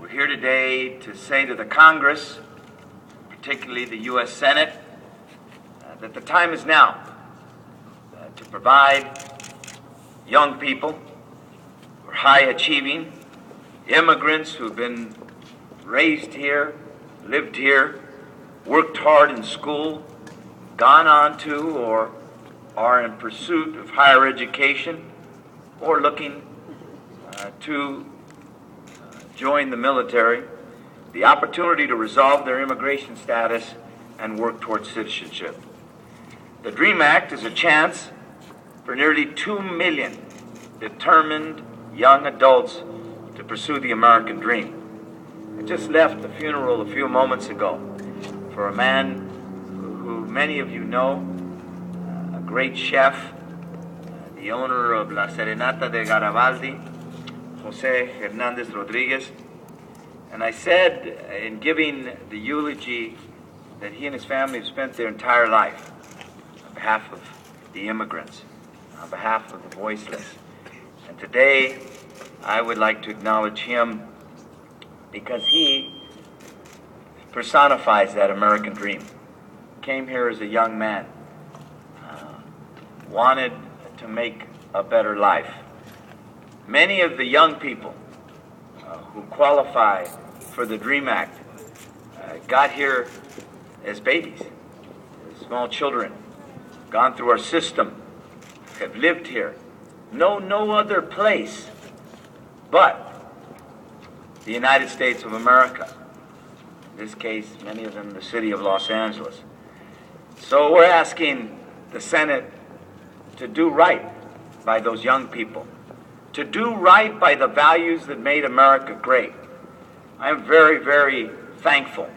We're here today to say to the Congress, particularly the U.S. Senate, that the time is now to provide young people who are high-achieving, immigrants who have been raised here, lived here, worked hard in school, gone on to or are in pursuit of higher education, or looking to join the military, the opportunity to resolve their immigration status and work towards citizenship. The DREAM Act is a chance for nearly 2 million determined young adults to pursue the American dream. I just left the funeral a few moments ago for a man who many of you know, a great chef, the owner of La Serenata de Garibaldi, Jose Hernandez Rodriguez. And I said in giving the eulogy that he and his family have spent their entire life on behalf of the immigrants, on behalf of the voiceless. And today I would like to acknowledge him because he personifies that American dream. Came here as a young man, wanted to make a better life. Many of the young people who qualify for the DREAM Act got here as babies, as small children, gone through our system, have lived here, know no other place but the United States of America. In this case, many of them the city of Los Angeles. So we're asking the Senate to do right by those young people, to do right by the values that made America great. I'm very, very thankful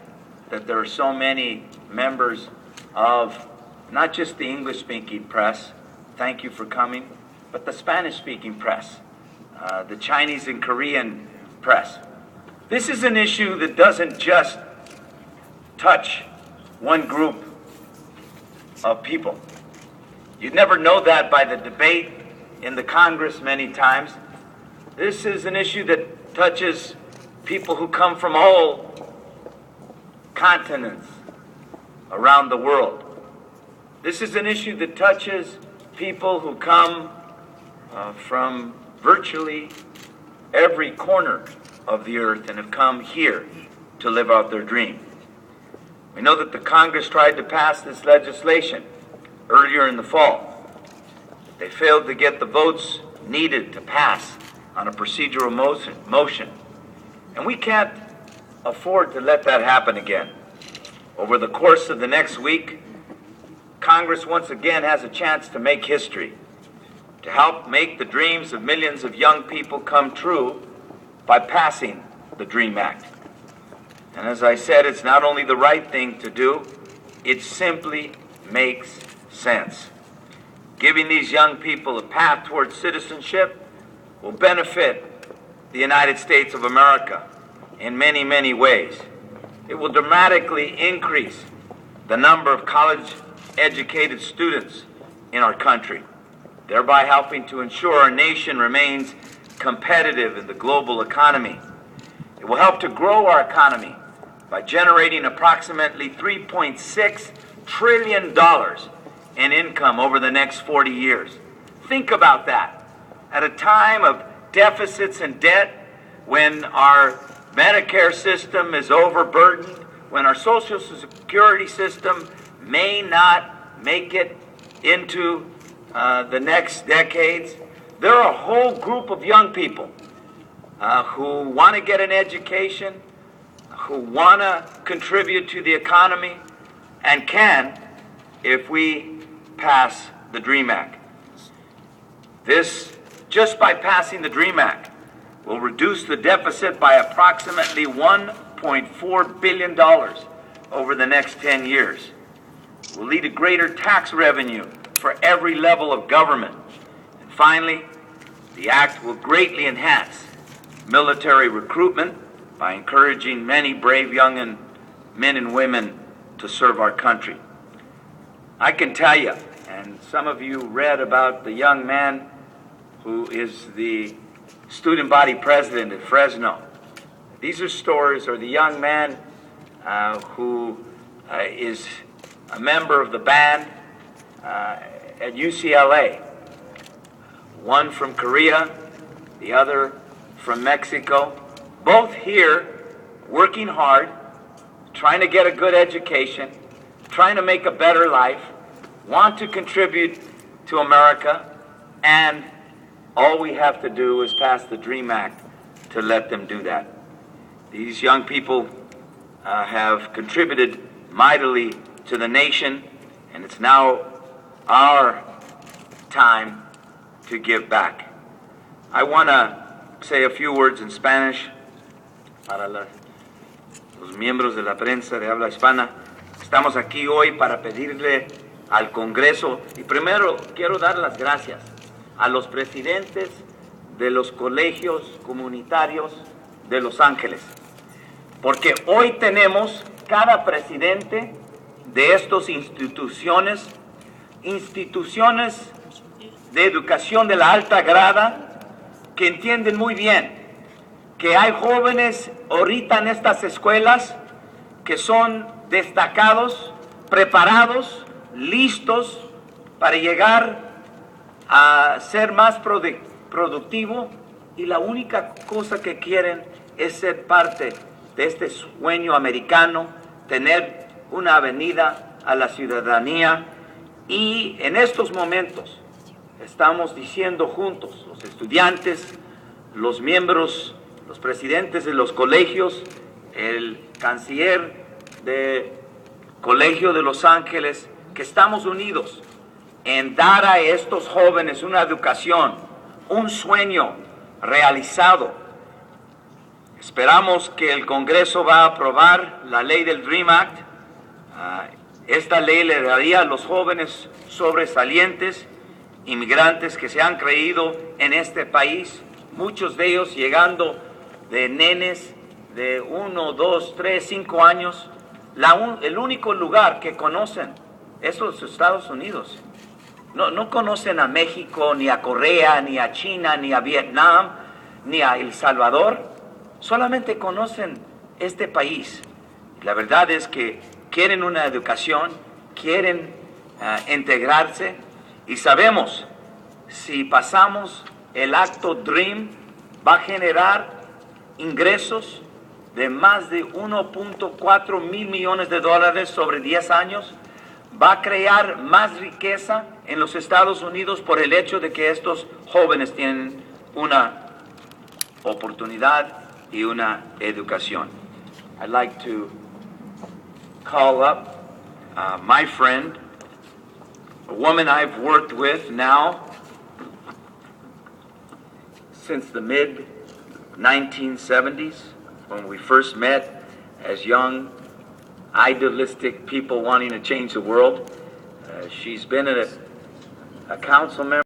that there are so many members of not just the English-speaking press, thank you for coming, but the Spanish-speaking press, the Chinese and Korean press. This is an issue that doesn't just touch one group of people. You'd never know that by the debate in the Congress many times. This is an issue that touches people who come from all continents around the world. This is an issue that touches people who come from virtually every corner of the earth and have come here to live out their dream. We know that the Congress tried to pass this legislation earlier in the fall. They failed to get the votes needed to pass on a procedural motion. And we can't afford to let that happen again. Over the course of the next week, Congress once again has a chance to make history, to help make the dreams of millions of young people come true by passing the DREAM Act. And as I said, it's not only the right thing to do, it simply makes sense. Giving these young people a path towards citizenship will benefit the United States of America in many, many ways. It will dramatically increase the number of college-educated students in our country, thereby helping to ensure our nation remains competitive in the global economy. It will help to grow our economy by generating approximately $3.6 trillion in income over the next 40 years. Think about that. At a time of deficits and debt, when our Medicare system is overburdened, when our Social Security system may not make it into the next decades, there are a whole group of young people who want to get an education, who want to contribute to the economy, and can if we pass the DREAM Act. This, just by passing the DREAM Act, will reduce the deficit by approximately $1.4 billion over the next 10 years. It will lead to greater tax revenue for every level of government. And finally, the act will greatly enhance military recruitment by encouraging many brave young men and women to serve our country. I can tell you, and some of you read about the young man who is the student body president at Fresno, These are stories, or the young man who is a member of the band at UCLA, one from Korea, the other from Mexico, both here working hard, trying to get a good education, trying to make a better life, want to contribute to America, and all we have to do is pass the DREAM Act to let them do that. These young people have contributed mightily to the nation, and it's now our time to give back. I want to say a few words in Spanish para los miembros de la prensa de habla hispana. Estamos aquí hoy para pedirle al Congreso, y primero quiero dar las gracias a los presidentes de los colegios comunitarios de Los Ángeles, porque hoy tenemos cada presidente de estas instituciones de educación de la alta grada, que entienden muy bien que hay jóvenes ahorita en estas escuelas que son destacados, preparados, listos para llegar a ser más productivo, y la única cosa que quieren es ser parte de este sueño americano, tener una avenida a la ciudadanía. Y en estos momentos estamos diciendo juntos, los estudiantes, los miembros, los presidentes de los colegios, el canciller del Colegio de Los Ángeles, que estamos unidos en dar a estos jóvenes una educación, un sueño realizado. Esperamos que el Congreso va a aprobar la ley del DREAM Act. Esta ley le daría a los jóvenes sobresalientes, inmigrantes que se han creído en este país, muchos de ellos llegando de nenes de 1, 2, 3, 5 años, el único lugar que conocen es los Estados Unidos. No conocen a México, ni a Corea, ni a China, ni a Vietnam, ni a El Salvador. Solamente conocen este país. La verdad es que quieren una educación, quieren integrarse, y sabemos, si pasamos el acto DREAM, va a generar ingresos de más de 1.4 mil millones de dólares sobre 10 años, va a crear más riqueza en los Estados Unidos por el hecho de que estos jóvenes tienen una oportunidad y una educación. I'd like to call up my friend, a woman I've worked with now since the mid-1970s, when we first met as young, idealistic people wanting to change the world. She's been a council member